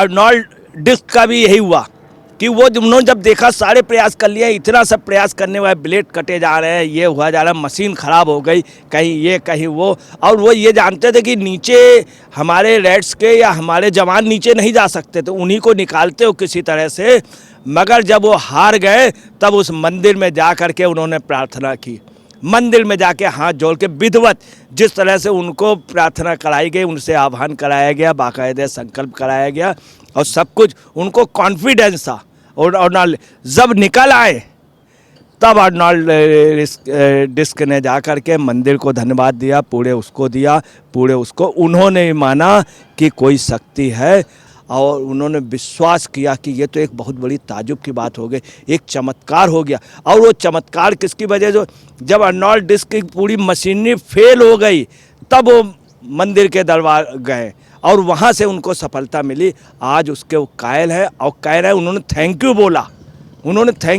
Arnold disc का भी यही हुआ कि वो उन्होंने जब देखा सारे प्रयास कर लिए, इतना सब प्रयास करने वाले, ब्लेड कटे जा रहे हैं, ये हुआ जा रहा है, मशीन ख़राब हो गई, कहीं ये कहीं वो, और वो ये जानते थे कि नीचे हमारे रेड्स के या हमारे जवान नीचे नहीं जा सकते, तो उन्हीं को निकालते हो किसी तरह से। मगर जब वो हार गए तब उस मंदिर में जा कर के उन्होंने प्रार्थना की, मंदिर में जाके हाथ जोड़ के विधिवत जिस तरह से उनको प्रार्थना कराई गई, उनसे आह्वान कराया गया, बाकायदे संकल्प कराया गया और सब कुछ उनको कॉन्फिडेंस था। और जब निकल आए तब अर्नोल्ड डिस्क ने जा कर के मंदिर को धन्यवाद दिया, पूरे उसको उन्होंने माना कि कोई शक्ति है और उन्होंने विश्वास किया कि ये तो एक बहुत बड़ी ताजुब की बात हो गई, एक चमत्कार हो गया। और वो चमत्कार किसकी वजह, जो जब अर्नोल्ड डिस्क की पूरी मशीनरी फेल हो गई तब वो मंदिर के दरबार गए और वहाँ से उनको सफलता मिली। आज उसके वो कायल है और कह रहे हैं उन्होंने थैंक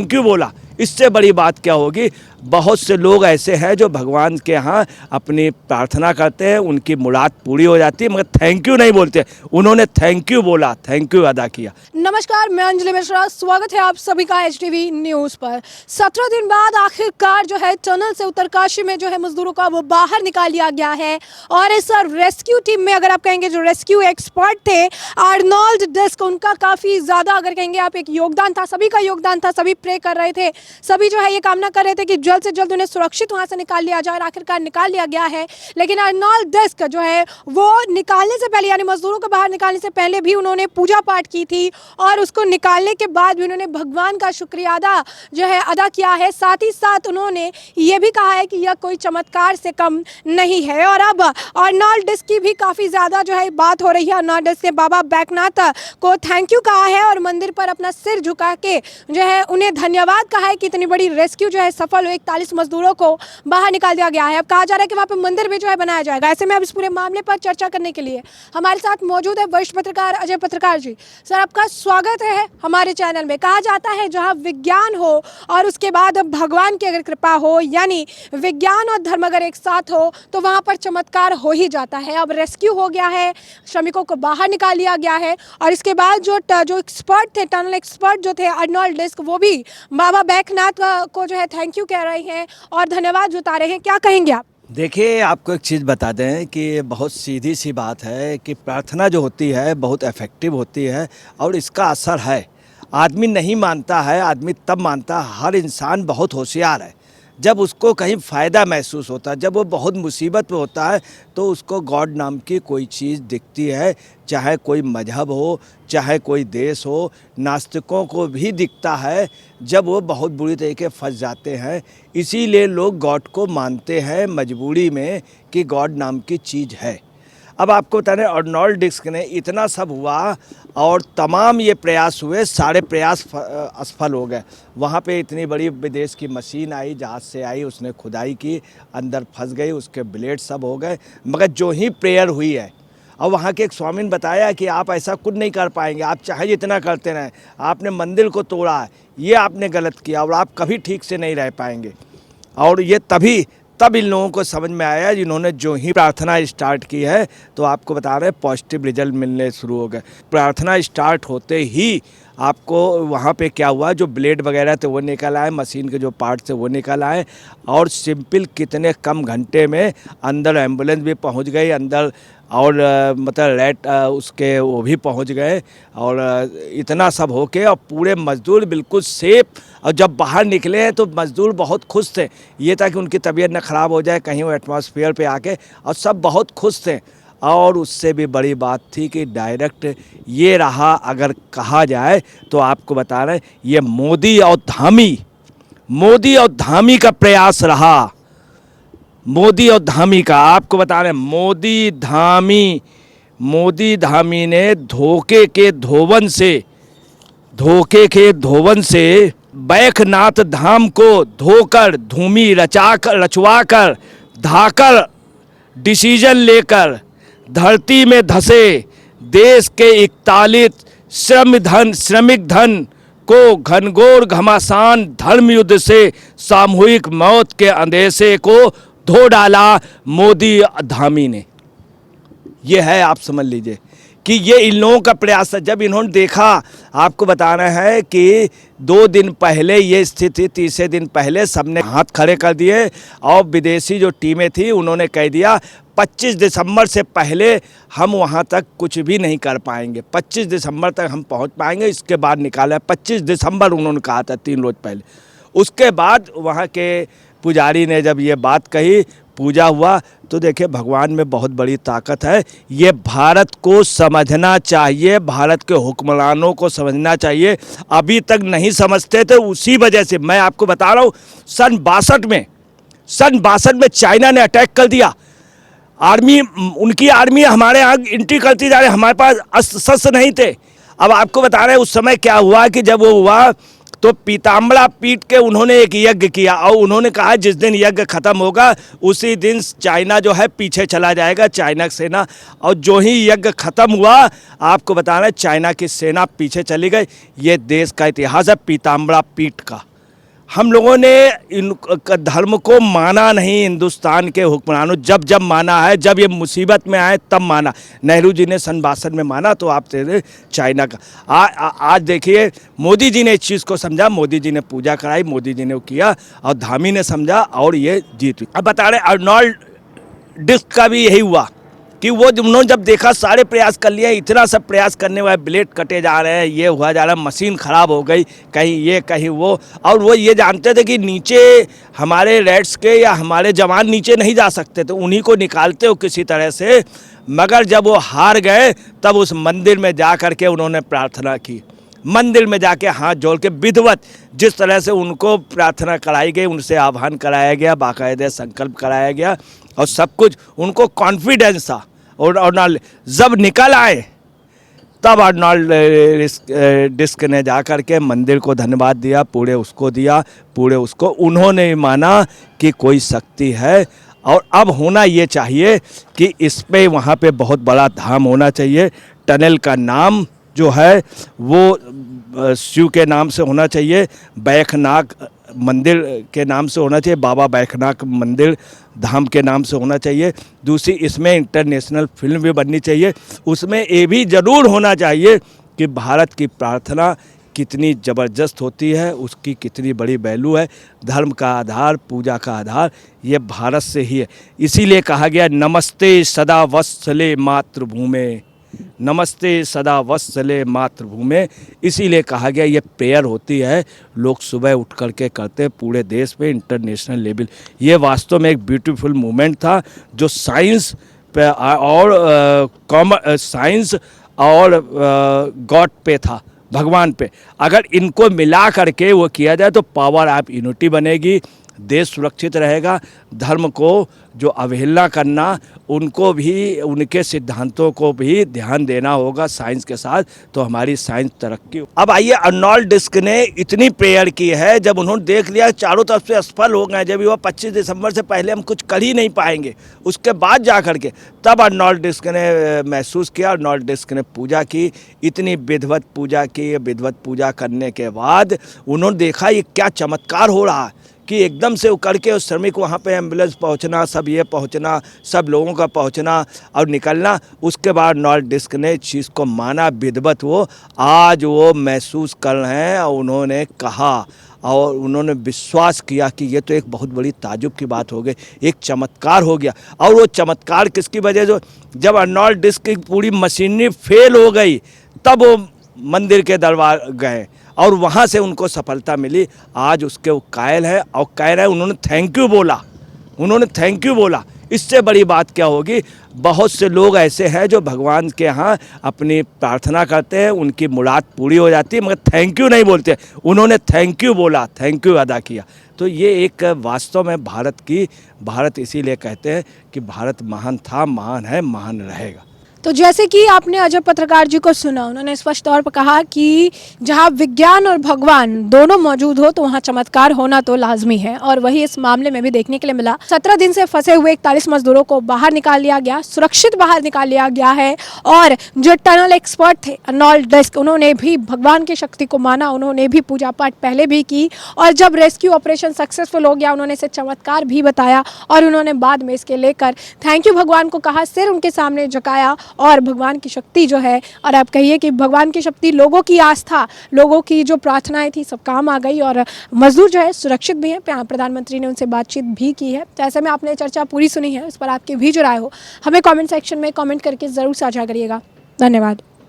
यू बोला। इससे बड़ी बात क्या होगी। बहुत से लोग ऐसे हैं जो भगवान के यहाँ अपनी प्रार्थना करते हैं, उनकी मुराद पूरी हो जाती है, मगर थैंक यू नहीं बोलते। उन्होंने थैंक यू बोला, थैंक यू अदा किया। नमस्कार, मैं अंजलि मिश्रा, स्वागत है आप सभी का HTV न्यूज़ पर। 17 दिन बाद आखिरकार जो है टनल से उत्तरकाशी में जो है मजदूरों का वो बाहर निकाल लिया गया है। और इस रेस्क्यू टीम में अगर आप कहेंगे जो रेस्क्यू एक्सपर्ट थे अर्नोल्ड डिस्क, उनका काफ़ी ज़्यादा अगर कहेंगे आप एक योगदान था, सभी का योगदान था, सभी प्रे कर रहे थे, सभी जो है ये कामना कर रहे थे कि जल्द से जल्द उन्हें सुरक्षित वहां से निकाल लिया जाए और आखिरकार निकाल लिया गया है। लेकिन अर्नोल्ड डिस्क जो है वो निकालने से पहले यानी मजदूरों को बाहर निकालने से पहले भी उन्होंने पूजा पाठ की थी और उसको निकालने के बाद भी उन्होंने भगवान का शुक्रिया अदा किया है। साथ ही साथ उन्होंने ये भी कहा है कि यह कोई चमत्कार से कम नहीं है। और अब अर्नोल्ड डिस्क की भी काफ़ी ज़्यादा जो है बात हो रही है। अर्नोल्ड डिस्क ने बाबा बैकनाथ को थैंक यू कहा है और मंदिर पर अपना सिर झुका के जो है उन्हें धन्यवाद कहा है कि इतनी बड़ी रेस्क्यू जो है सफल हो, 41 मजदूरों को बाहर निकाल दिया गया है। अब कहा जा रहा है कि वहाँ पे मंदिर भी जो है बनाया जाएगा। ऐसे में अब इस पूरे मामले पर चर्चा करने के लिए हमारे साथ मौजूद है वरिष्ठ पत्रकार अजय पत्रकार जी। सर, आपका स्वागत है हमारे चैनल में। कहा जाता है जहाँ विज्ञान हो और उसके बाद भगवान की अगर कृपा हो, यानी विज्ञान और धर्म अगर एक साथ हो तो वहाँ पर चमत्कार हो ही जाता है। अब रेस्क्यू हो गया है, श्रमिकों को बाहर निकाल लिया गया है और इसके बाद जो एक्सपर्ट थे, टनल एक्सपर्ट जो थे अर्नोल्ड डिस्क, वो भी बाबा बैकनाथ को जो है थैंक यू कह रहे हैं और धन्यवाद जता रहे हैं। क्या कहेंगे आप? देखिए, आपको एक चीज़ बता दें कि बहुत सीधी सी बात है कि प्रार्थना जो होती है बहुत इफ़ेक्टिव होती है और इसका असर है। आदमी नहीं मानता है, आदमी तब मानता है। हर इंसान बहुत होशियार है। जब उसको कहीं फ़ायदा महसूस होता है, जब वो बहुत मुसीबत में होता है तो उसको गॉड नाम की कोई चीज़ दिखती है, चाहे कोई मजहब हो, चाहे कोई देश हो। नास्तिकों को भी दिखता है जब वो बहुत बुरी तरीके फंस जाते हैं। इसीलिए लोग गॉड को मानते हैं मजबूरी में कि गॉड नाम की चीज़ है। अब आपको बता रहे अर्नोल्ड डिस्क ने इतना सब हुआ और तमाम ये प्रयास हुए, सारे प्रयास असफल हो गए। वहाँ पे इतनी बड़ी विदेश की मशीन आई, जहाज़ से आई, उसने खुदाई की, अंदर फंस गई, उसके ब्लेड सब हो गए। मगर जो ही प्रेयर हुई है और वहाँ के एक स्वामी ने बताया कि आप ऐसा कुछ नहीं कर पाएंगे, आप चाहे जितना करते रहें, आपने मंदिर को तोड़ा है, ये आपने गलत किया और आप कभी ठीक से नहीं रह पाएंगे। और ये तब इन लोगों को समझ में आया, जिन्होंने जो ही प्रार्थना स्टार्ट की है तो आपको बता रहे हैं पॉजिटिव रिजल्ट मिलने शुरू हो गए। प्रार्थना स्टार्ट होते ही आपको वहाँ पे क्या हुआ, जो ब्लेड वगैरह थे वो निकल आए, मशीन के जो पार्ट थे वो निकल आए और सिंपल कितने कम घंटे में अंदर एम्बुलेंस भी पहुँच गई अंदर और मतलब रेड उसके वो भी पहुंच गए और इतना सब होके और पूरे मज़दूर बिल्कुल सेफ। और जब बाहर निकले हैं तो मज़दूर बहुत खुश थे, ये था कि उनकी तबीयत न ख़राब हो जाए कहीं वो एटमॉस्फेयर पे आके, और सब बहुत खुश थे। और उससे भी बड़ी बात थी कि डायरेक्ट ये रहा, अगर कहा जाए तो आपको बता रहे हैं ये मोदी और धामी का प्रयास रहा। मोदी और धामी का आपको बता रहे हैं, मोदी धामी ने धोखे के धोवन से बैकनाथ धाम को धोकर, धूमी रचवाकर, धाकर, डिसीजन लेकर धरती में धसे देश के 41 श्रमिक धन को घनघोर घमासान धर्म युद्ध से सामूहिक मौत के अंदेशे को धो डाला मोदी धामी ने। ये है, आप समझ लीजिए कि ये इन लोगों का प्रयास था। जब इन्होंने देखा, आपको बताना है कि 2 दिन पहले ये स्थिति, तीसरे दिन पहले सबने हाथ खड़े कर दिए और विदेशी जो टीमें थी उन्होंने कह दिया 25 दिसंबर से पहले हम वहाँ तक कुछ भी नहीं कर पाएंगे, 25 दिसंबर तक हम पहुँच पाएंगे, इसके बाद निकाला। 25 दिसंबर उन्होंने कहा था 3 रोज पहले। उसके बाद वहाँ के पुजारी ने जब ये बात कही, पूजा हुआ, तो देखिए भगवान में बहुत बड़ी ताकत है। ये भारत को समझना चाहिए, भारत के हुक्मरानों को समझना चाहिए। अभी तक नहीं समझते थे, उसी वजह से मैं आपको बता रहा हूँ, सन 62 में चाइना ने अटैक कर दिया। आर्मी, उनकी आर्मी हमारे यहाँ एंट्री करती जा रही, हमारे पास अस्त्र शस्त्र नहीं थे। अब आपको बता रहे हैं उस समय क्या हुआ कि जब वो हुआ तो पीताम्बरा पीट के उन्होंने एक यज्ञ किया और उन्होंने कहा जिस दिन यज्ञ खत्म होगा उसी दिन चाइना जो है पीछे चला जाएगा, चाइना की सेना। और जो ही यज्ञ खत्म हुआ, आपको बता रहे हैं चाइना की सेना पीछे चली गई। ये देश का इतिहास है पीताम्बरा पीट का। हम लोगों ने इन धर्म को माना नहीं, हिंदुस्तान के हुक्मरानों जब जब माना है, जब ये मुसीबत में आए तब माना। नेहरू जी ने सन 62 में माना, तो आप चाइना का आज देखिए मोदी जी ने इस चीज़ को समझा, मोदी जी ने पूजा कराई, मोदी जी ने वो किया और धामी ने समझा और ये जीत हुई। अब बता रहे अर्नोल्ड डिस्क का भी यही हुआ कि वो उन्होंने जब देखा सारे प्रयास कर लिए, इतना सब प्रयास करने वाले ब्लेड कटे जा रहे हैं, ये हुआ जा रहा है, मशीन ख़राब हो गई, कहीं ये कहीं वो। और वो ये जानते थे कि नीचे हमारे रेड्स के या हमारे जवान नीचे नहीं जा सकते, तो उन्हीं को निकालते हो किसी तरह से। मगर जब वो हार गए तब उस मंदिर में जा कर के उन्होंने प्रार्थना की, मंदिर में जाके हाथ जोड़ के विधिवत जिस तरह से उनको प्रार्थना कराई गई, उनसे आह्वान कराया गया, बाकायदे संकल्प कराया गया और सब कुछ उनको कॉन्फिडेंस था। और जब निकल आए तब अर्नोल्ड डिस्क ने जा कर के मंदिर को धन्यवाद दिया, पूरे उसको उन्होंने माना कि कोई शक्ति है। और अब होना ये चाहिए कि इस पे वहाँ पे बहुत बड़ा धाम होना चाहिए। टनल का नाम जो है वो शिव के नाम से होना चाहिए, बैखनाक मंदिर के नाम से होना चाहिए, बाबा बैखनाक मंदिर धाम के नाम से होना चाहिए। दूसरी, इसमें इंटरनेशनल फिल्म भी बननी चाहिए। उसमें ये भी ज़रूर होना चाहिए कि भारत की प्रार्थना कितनी ज़बरदस्त होती है, उसकी कितनी बड़ी वैल्यू है। धर्म का आधार, पूजा का आधार ये भारत से ही है। इसीलिए कहा गया नमस्ते सदा वत्सले मातृभूमे, नमस्ते सदा वत्सले मातृभूमि। इसीलिए कहा गया ये प्रेयर होती है, लोग सुबह उठ कर के करते पूरे देश पे, इंटरनेशनल लेवल। ये वास्तव में एक ब्यूटीफुल मूवमेंट था जो साइंस पे और साइंस और गॉड पे था, भगवान पे। अगर इनको मिला करके वो किया जाए तो पावर ऑफ यूनिटी बनेगी, देश सुरक्षित रहेगा। धर्म को जो अवहेलना करना, उनको भी, उनके सिद्धांतों को भी ध्यान देना होगा साइंस के साथ, तो हमारी साइंस तरक्की। अब आइए, अर्नोल्ड डिस्क ने इतनी प्रेयर की है, जब उन्होंने देख लिया चारों तरफ से असफल हो गए, जब वो 25 दिसंबर से पहले हम कुछ कर ही नहीं पाएंगे, उसके बाद जा कर के तब अर्नोल्ड डिस्क ने महसूस किया, अर्नोल्ड डिस्क ने पूजा की, इतनी विधिवत पूजा की। विधिवत पूजा करने के बाद उन्होंने देखा ये क्या चमत्कार हो रहा है कि एकदम से उकड़ के उस श्रमिक वहाँ पे एम्बुलेंस पहुँचना, सब ये पहुँचना, सब लोगों का पहुँचना और निकलना। उसके बाद अर्नोल्ड डिस्क ने चीज़ को माना, विधिवत वो आज वो महसूस कर रहे हैं। और उन्होंने कहा और उन्होंने विश्वास किया कि ये तो एक बहुत बड़ी ताजुब की बात हो गई, एक चमत्कार हो गया। और वो चमत्कार किसकी वजह से? जब अर्नोल्ड डिस्क की पूरी मशीनरी फेल हो गई तब वो मंदिर के दरबार गए और वहाँ से उनको सफलता मिली। आज उसके वो कायल है और कह रहे हैं, उन्होंने थैंक यू बोला, उन्होंने थैंक यू बोला। इससे बड़ी बात क्या होगी? बहुत से लोग ऐसे हैं जो भगवान के यहाँ अपनी प्रार्थना करते हैं, उनकी मुराद पूरी हो जाती है, मगर थैंक यू नहीं बोलते। उन्होंने थैंक यू बोला, थैंक यू अदा किया। तो ये एक वास्तव में भारत इसीलिए कहते हैं कि भारत महान था, महान है, महान रहेगा। तो जैसे कि आपने अजय पत्रकार जी को सुना, उन्होंने स्पष्ट तौर पर कहा कि जहां विज्ञान और भगवान दोनों मौजूद हो तो वहां चमत्कार होना तो लाजमी है, और वही इस मामले में भी देखने के लिए मिला। 17 दिन से फंसे हुए 41 मजदूरों को बाहर निकाल लिया गया, सुरक्षित बाहर निकाल लिया गया है। और जो टनल एक्सपर्ट थे अर्नोल्ड डिस्क, उन्होंने भी भगवान की शक्ति को माना, उन्होंने भी पूजा पाठ पहले भी की, और जब रेस्क्यू ऑपरेशन सक्सेसफुल हो गया उन्होंने इसे चमत्कार भी बताया और उन्होंने बाद में इसके लेकर थैंक यू भगवान को कहा, सिर उनके सामने झुकाया और भगवान की शक्ति जो है, और आप कहिए कि भगवान की शक्ति, लोगों की आस्था, लोगों की जो प्रार्थनाएं थी, सब काम आ गई और मजदूर जो है सुरक्षित भी हैं। प्रधानमंत्री ने उनसे बातचीत भी की है। तो ऐसे में आपने चर्चा पूरी सुनी है, उस पर आपकी भी जो राय हो हमें कमेंट सेक्शन में कमेंट करके ज़रूर साझा करिएगा। धन्यवाद।